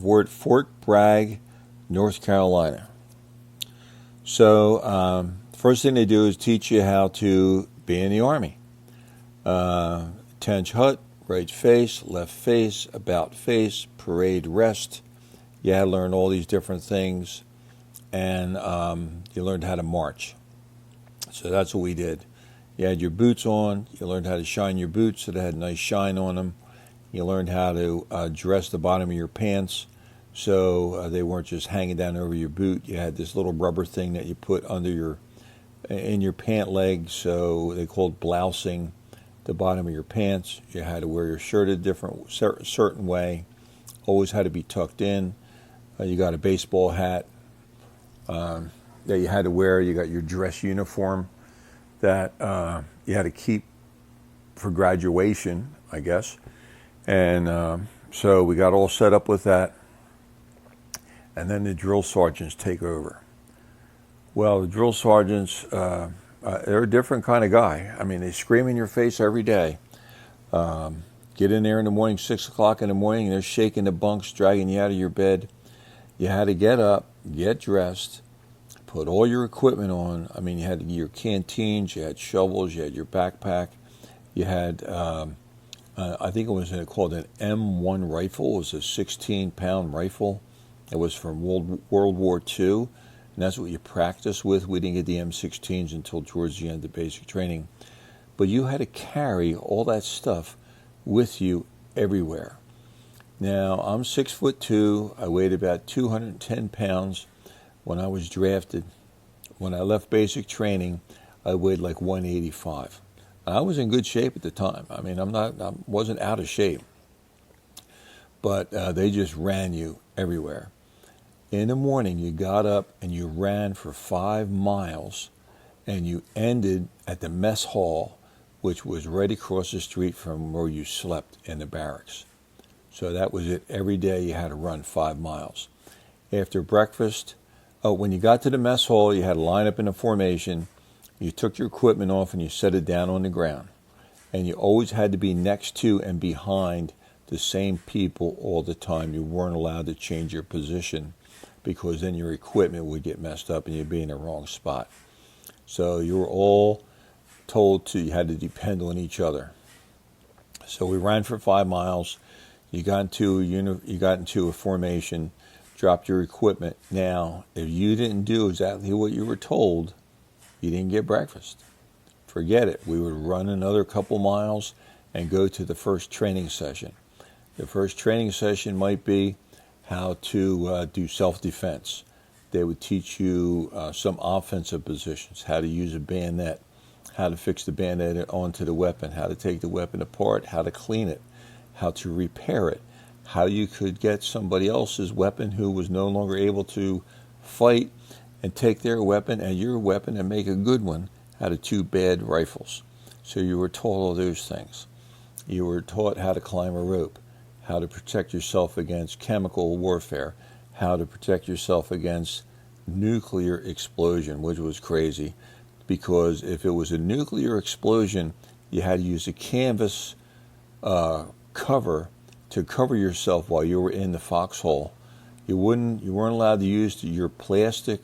We're at Fort Bragg, North Carolina. So, first thing they do is teach you how to be in the Army. Tench hut, right face, left face, about face, parade rest. You had to learn all these different things, and you learned how to march. So that's what we did. You had your boots on. You learned how to shine your boots so they had a nice shine on them. You learned how to dress the bottom of your pants so they weren't just hanging down over your boot. You had this little rubber thing that you put in your pant leg, so they called blousing the bottom of your pants. You had to wear your shirt a certain way. Always had to be tucked in. You got a baseball hat that you had to wear. You got your dress uniform that you had to keep for graduation, I guess. And so we got all set up with that. And then the drill sergeants take over. Well, the drill sergeants, they're a different kind of guy. I mean, they scream in your face every day. Get in there in the morning, 6 o'clock in the morning, and they're shaking the bunks, dragging you out of your bed. You had to get up, get dressed, put all your equipment on. I mean, you had your canteens, you had shovels, you had your backpack. You had, I think it was called an M1 rifle. It was a 16-pound rifle. It was from World War II, and that's what you practiced with. We didn't get the M16s until towards the end of basic training. But you had to carry all that stuff with you everywhere. Now, I'm 6'2". I weighed about 210 pounds when I was drafted. When I left basic training, I weighed like 185. I was in good shape at the time. I mean, I wasn't out of shape. But they just ran you everywhere. In the morning, you got up and you ran for 5 miles, and you ended at the mess hall, which was right across the street from where you slept in the barracks. So that was it. Every day you had to run 5 miles. After breakfast, when you got to the mess hall, you had to line up in a formation. You took your equipment off and you set it down on the ground. And you always had to be next to and behind the same people all the time. You weren't allowed to change your position because then your equipment would get messed up and you'd be in the wrong spot. So you were all told you had to depend on each other. So we ran for 5 miles. You got into a formation, dropped your equipment. Now, if you didn't do exactly what you were told, you didn't get breakfast. Forget it. We would run another couple miles and go to the first training session. The first training session might be how to do self-defense. They would teach you some offensive positions, how to use a bayonet, how to fix the bayonet onto the weapon, how to take the weapon apart, how to clean it, how to repair it, how you could get somebody else's weapon who was no longer able to fight and take their weapon and your weapon and make a good one out of 2 bad rifles. So you were taught all those things. You were taught how to climb a rope, how to protect yourself against chemical warfare, how to protect yourself against nuclear explosion, which was crazy, because if it was a nuclear explosion, you had to use a canvas cover to cover yourself while you were in the foxhole. You weren't allowed to use your plastic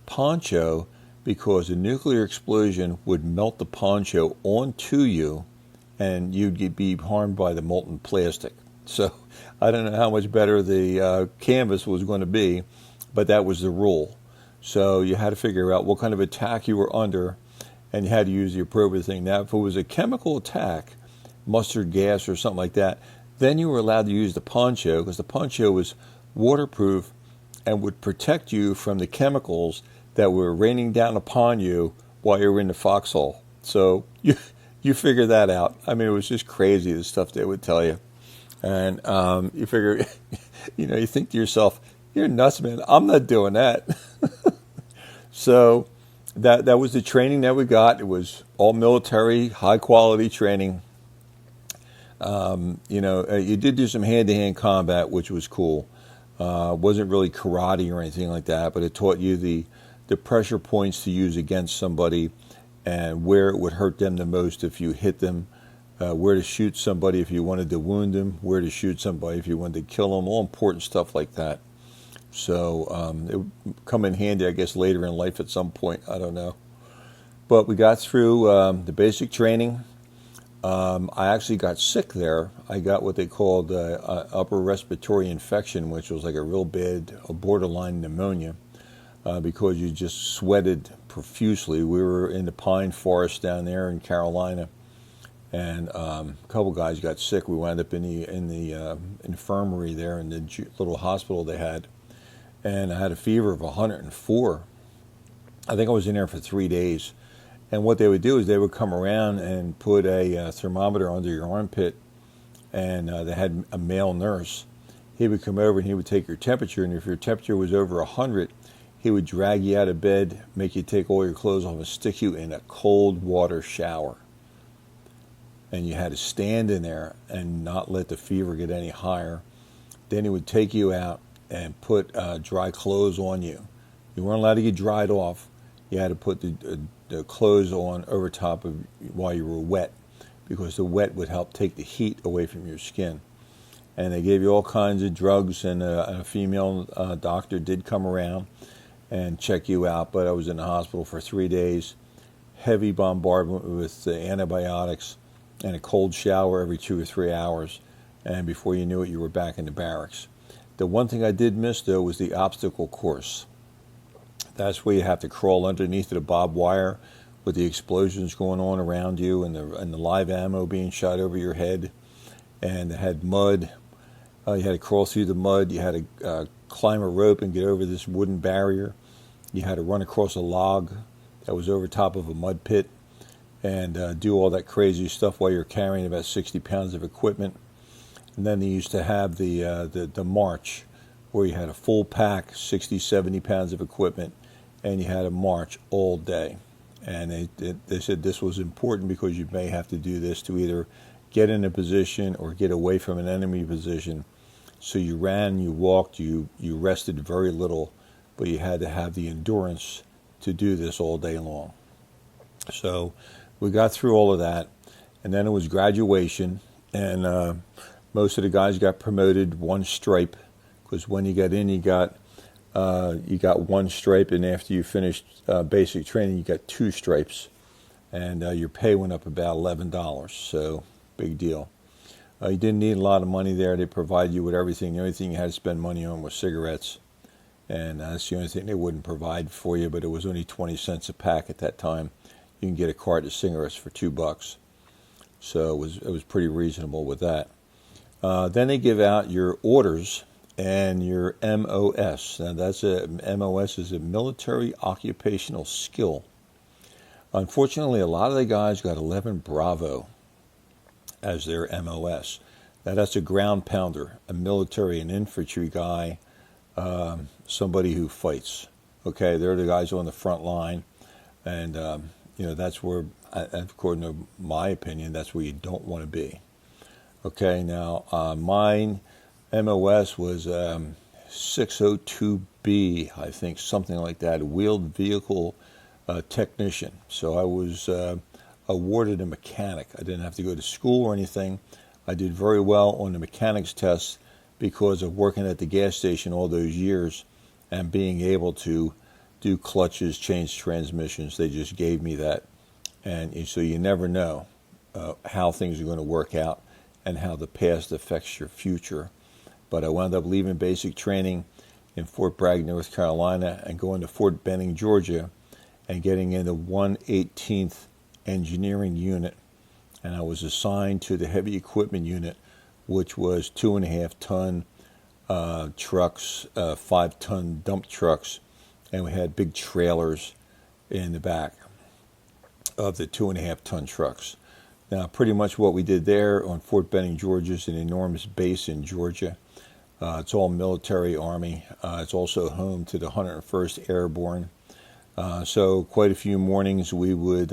poncho because a nuclear explosion would melt the poncho onto you and you'd be harmed by the molten plastic. So I don't know how much better the canvas was going to be, but that was the rule. So you had to figure out what kind of attack you were under, and you had to use the appropriate thing. Now, if it was a chemical attack, mustard gas or something like that, then you were allowed to use the poncho because the poncho was waterproof and would protect you from the chemicals that were raining down upon you while you were in the foxhole. So you figure that out. I mean, it was just crazy, the stuff they would tell you. And you figure, you think to yourself, you're nuts, man. I'm not doing that. So that was the training that we got. It was all military, high-quality training. You did do some hand-to-hand combat, which was cool. Wasn't really karate or anything like that, but it taught you the pressure points to use against somebody and where it would hurt them the most if you hit them. where to shoot somebody if you wanted to wound them, where to shoot somebody if you wanted to kill them, all important stuff like that. So it would come in handy, I guess, later in life at some point. I don't know. But we got through the basic training. I actually got sick there. I got what they called upper respiratory infection, which was like a real bad, a borderline pneumonia, because you just sweated profusely. We were in the pine forest down there in Carolina, and a couple guys got sick. We wound up in the infirmary there in the little hospital they had, and I had a fever of 104. I think I was in there for 3 days. And what they would do is they would come around and put a thermometer under your armpit, and they had a male nurse. He would come over and he would take your temperature, and if your temperature was over 100, he would drag you out of bed, make you take all your clothes off, and stick you in a cold water shower. And you had to stand in there and not let the fever get any higher. Then he would take you out and put dry clothes on you. You weren't allowed to get dried off. You had to put the clothes on over top of while you were wet, because the wet would help take the heat away from your skin. And they gave you all kinds of drugs, and a female doctor did come around and check you out, but I was in the hospital for 3 days, heavy bombardment with antibiotics, and a cold shower every 2 or 3 hours, and before you knew it, you were back in the barracks. The one thing I did miss, though, was the obstacle course. That's where you have to crawl underneath the barbed wire with the explosions going on around you, and the live ammo being shot over your head. And it had mud. You had to crawl through the mud. You had to climb a rope and get over this wooden barrier. You had to run across a log that was over top of a mud pit, and do all that crazy stuff while you're carrying about 60 pounds of equipment. And then they used to have the march, where you had a full pack, 60, 70 pounds of equipment, and you had to march all day. And they said this was important because you may have to do this to either get in a position or get away from an enemy position. So you ran, you walked, you rested very little, but you had to have the endurance to do this all day long. So we got through all of that, and then it was graduation, and most of the guys got promoted one stripe, because when you got in, you got one stripe, and after you finished basic training, you got 2 stripes, and your pay went up about $11. So big deal. You didn't need a lot of money there. They provided you with everything. The only thing you had to spend money on was cigarettes, and that's the only thing they wouldn't provide for you. But it was only 20 cents a pack at that time. You can get a cart of cigarettes for $2, so it was pretty reasonable with that. Then they give out your orders and your MOS. Now MOS is a military occupational skill. Unfortunately, a lot of the guys got 11 Bravo as their MOS. Now that's a ground pounder, a military, an infantry guy, somebody who fights. Okay, they're the guys on the front line, and that's where, according to my opinion, that's where you don't want to be. Okay, now mine MOS was 602B, I think, something like that, a wheeled vehicle technician. So I was awarded a mechanic. I didn't have to go to school or anything. I did very well on the mechanics test because of working at the gas station all those years and being able to do clutches, change transmissions. They just gave me that. And so you never know how things are going to work out and how the past affects your future. But I wound up leaving basic training in Fort Bragg, North Carolina, and going to Fort Benning, Georgia, and getting in the 118th Engineering Unit. And I was assigned to the Heavy Equipment Unit, which was 2.5-ton trucks, 5-ton dump trucks, and we had big trailers in the back of the 2.5-ton trucks. Now, pretty much what we did there on Fort Benning, Georgia, is an enormous base in Georgia. It's all military Army. It's also home to the 101st Airborne. So quite a few mornings we would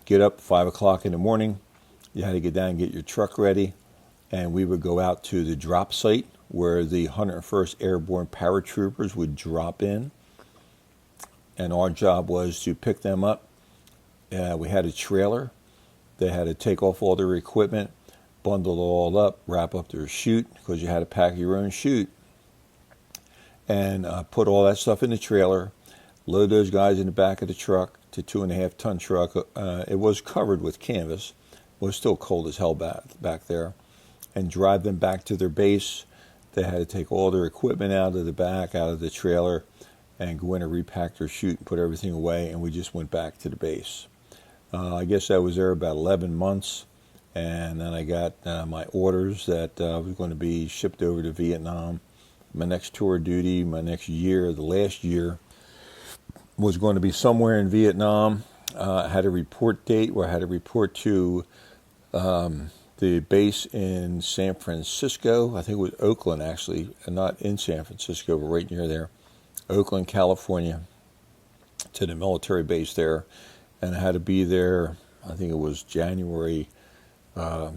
get up 5 o'clock in the morning. You had to get down and get your truck ready, and we would go out to the drop site where the 101st Airborne paratroopers would drop in, and our job was to pick them up. We had a trailer They had to take off all their equipment, bundle it all up, wrap up their chute, because you had to pack your own chute, and put all that stuff in the trailer, load those guys in the back of the truck, to 2.5-ton truck. It was covered with canvas. It was still cold as hell back there. And drive them back to their base. They had to take all their equipment out of the back, out of the trailer, and go in and repack their chute and put everything away, and we just went back to the base. I guess I was there about 11 months, and then I got my orders that I was going to be shipped over to Vietnam. My next tour of duty, my next year, the last year, was going to be somewhere in Vietnam. I had a report date where I had to report to the base in San Francisco. I think it was Oakland, actually, and not in San Francisco, but right near there. Oakland, California, to the military base there. And I had to be there, I think it was January, I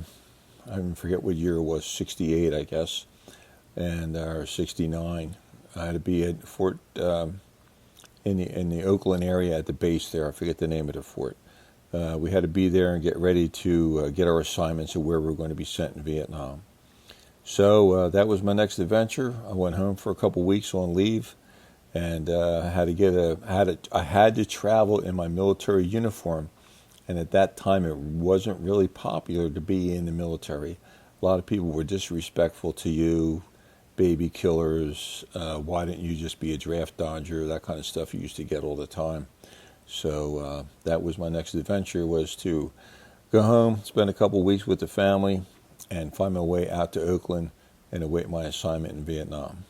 forget what year it was, 68, I guess, and or 69. I had to be at Fort, in the Oakland area at the base there. I forget the name of the fort. We had to be there and get ready to get our assignments of where we were going to be sent in Vietnam. So that was my next adventure. I went home for a couple weeks on leave, and I had to travel in my military uniform. And at that time, it wasn't really popular to be in the military. A lot of people were disrespectful to you, baby killers. Why didn't you just be a draft dodger? That kind of stuff you used to get all the time. So that was my next adventure, was to go home, spend a couple weeks with the family, and find my way out to Oakland and await my assignment in Vietnam.